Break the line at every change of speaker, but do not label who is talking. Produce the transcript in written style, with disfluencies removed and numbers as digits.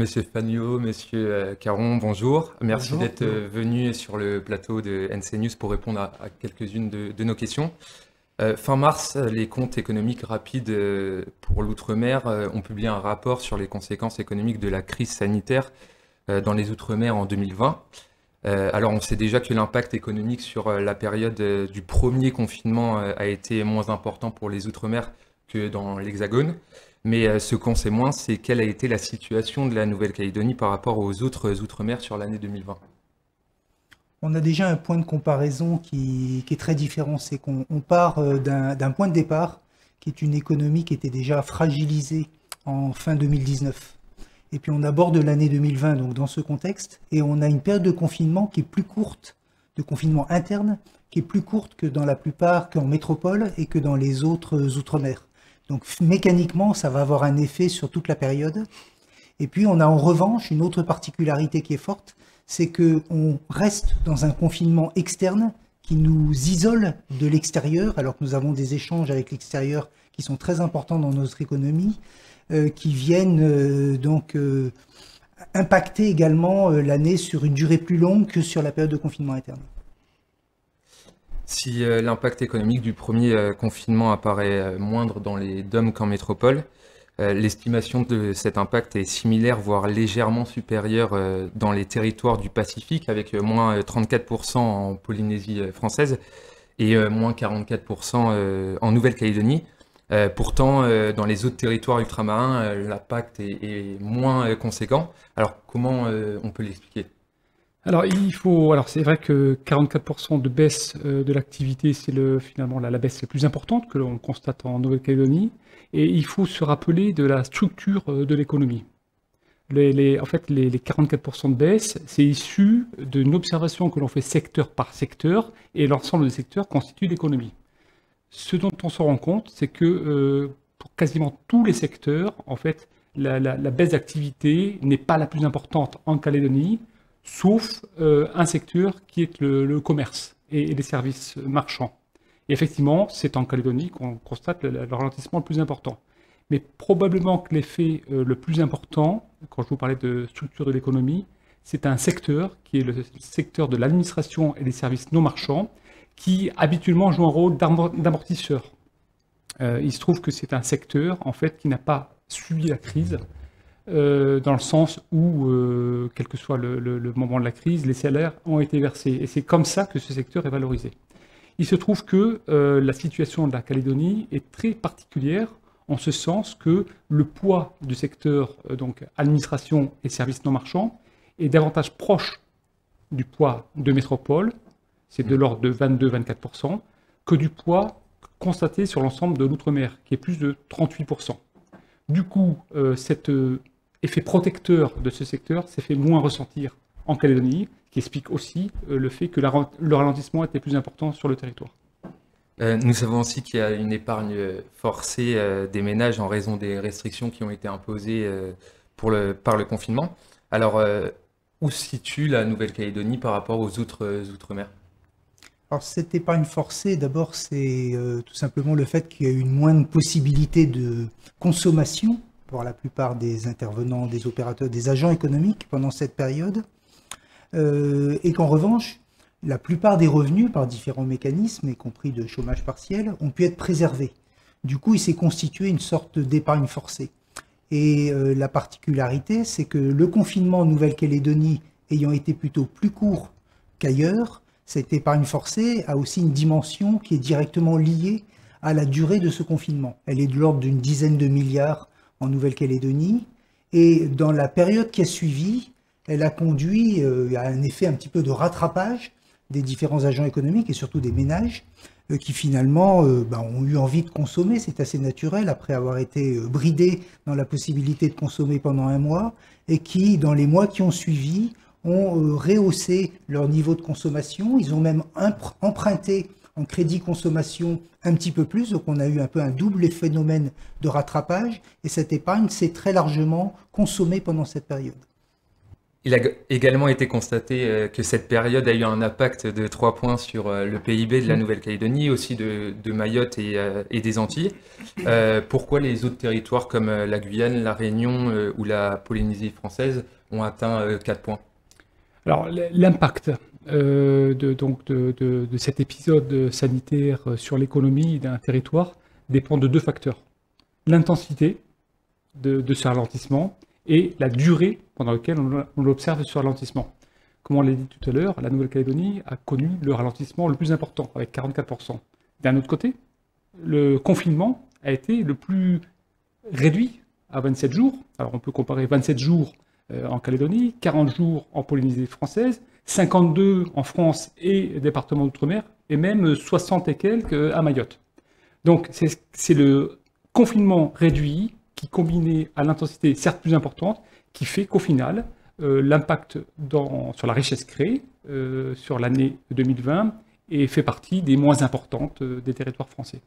Monsieur Fagnot, Monsieur Caron, bonjour. Merci
Bonjour.
d'être venu sur le plateau de NC News pour répondre à quelques-unes de nos questions. Fin mars, les comptes économiques rapides pour l'outre-mer ont publié un rapport sur les conséquences économiques de la crise sanitaire dans les outre-mer en 2020. Alors on sait déjà que l'impact économique sur la période du premier confinement a été moins important pour les outre-mer que dans l'Hexagone. Mais ce qu'on sait moins, c'est quelle a été la situation de la Nouvelle-Calédonie par rapport aux autres outre-mer sur l'année 2020.
On a déjà un point de comparaison qui est très différent. C'est qu'on part d'un point de départ qui est une économie qui était déjà fragilisée en fin 2019. Et puis on aborde l'année 2020 donc dans ce contexte et on a une période de confinement qui est plus courte, de confinement interne, qui est plus courte que dans la plupart, qu'en métropole et que dans les autres outre-mer. Donc mécaniquement, ça va avoir un effet sur toute la période. Et puis on a en revanche une autre particularité qui est forte, c'est qu'on reste dans un confinement externe qui nous isole de l'extérieur, alors que nous avons des échanges avec l'extérieur qui sont très importants dans notre économie, qui viennent impacter également l'année sur une durée plus longue que sur la période de confinement interne.
Si l'impact économique du premier confinement apparaît moindre dans les DOM qu'en métropole, l'estimation de cet impact est similaire, voire légèrement supérieure dans les territoires du Pacifique, avec moins 34% en Polynésie française et moins 44% en Nouvelle-Calédonie. Pourtant, dans les autres territoires ultramarins, l'impact est moins conséquent. Alors, comment on peut l'expliquer ?
Alors c'est vrai que 44% de baisse de l'activité, c'est finalement la baisse la plus importante que l'on constate en Nouvelle-Calédonie. Et il faut se rappeler de la structure de l'économie. En fait, les 44% de baisse, c'est issu d'une observation que l'on fait secteur par secteur, et l'ensemble des secteurs constitue l'économie. Ce dont on se rend compte, c'est que pour quasiment tous les secteurs, en fait, la baisse d'activité n'est pas la plus importante en Calédonie, sauf un secteur qui est le commerce et les services marchands. Et effectivement, c'est en Calédonie qu'on constate le ralentissement le plus important. Mais probablement que l'effet le plus important, quand je vous parlais de structure de l'économie, c'est un secteur qui est le secteur de l'administration et des services non marchands, qui habituellement joue un rôle d'amortisseur. Il se trouve que c'est un secteur en fait qui n'a pas subi la crise, dans le sens où, quel que soit le moment de la crise, les salaires ont été versés. Et c'est comme ça que ce secteur est valorisé. Il se trouve que la situation de la Calédonie est très particulière, en ce sens que le poids du secteur donc administration et services non marchands est davantage proche du poids de métropole, c'est de l'ordre de 22-24%, que du poids constaté sur l'ensemble de l'outre-mer, qui est plus de 38%. Du coup, cet effet protecteur de ce secteur s'est fait moins ressentir en Calédonie, qui explique aussi le fait que le ralentissement était plus important sur le territoire.
Nous savons aussi qu'il y a une épargne forcée des ménages en raison des restrictions qui ont été imposées par le confinement. Alors, où se situe la Nouvelle-Calédonie par rapport aux autres outre-mer ?
Alors cette épargne forcée, d'abord c'est tout simplement le fait qu'il y a eu une moindre possibilité de consommation pour la plupart des intervenants, des opérateurs, des agents économiques pendant cette période, et qu'en revanche, la plupart des revenus, par différents mécanismes, y compris de chômage partiel, ont pu être préservés. Du coup, il s'est constitué une sorte d'épargne forcée. Et la particularité, c'est que le confinement en Nouvelle-Calédonie ayant été plutôt plus court qu'ailleurs, cette épargne forcée a aussi une dimension qui est directement liée à la durée de ce confinement. Elle est de l'ordre d'une dizaine de milliards en Nouvelle-Calédonie, et dans la période qui a suivi, elle a conduit à un effet un petit peu de rattrapage des différents agents économiques et surtout des ménages qui finalement ont eu envie de consommer. C'est assez naturel après avoir été bridés dans la possibilité de consommer pendant un mois, et qui, dans les mois qui ont suivi, ont rehaussé leur niveau de consommation. Ils ont même emprunté en crédit consommation un petit peu plus, donc on a eu un peu un double phénomène de rattrapage, et cette épargne s'est très largement consommée pendant cette période.
Il a également été constaté que cette période a eu un impact de 3 points sur le PIB de la Nouvelle-Calédonie, aussi de Mayotte et des Antilles. Pourquoi les autres territoires comme la Guyane, la Réunion ou la Polynésie française ont atteint 4 points?
Alors, l'impact de cet épisode sanitaire sur l'économie d'un territoire dépend de deux facteurs. L'intensité de ce ralentissement et la durée pendant laquelle on observe ce ralentissement. Comme on l'a dit tout à l'heure, la Nouvelle-Calédonie a connu le ralentissement le plus important, avec 44%. D'un autre côté, le confinement a été le plus réduit à 27 jours. Alors on peut comparer 27 jours en Calédonie, 40 jours en Polynésie française, 52 en France et département d'outre-mer, et même 60 et quelques à Mayotte. Donc c'est le confinement réduit qui, combiné à l'intensité certes plus importante, qui fait qu'au final, l'impact sur la richesse créée sur l'année 2020 fait partie des moins importantes des territoires français.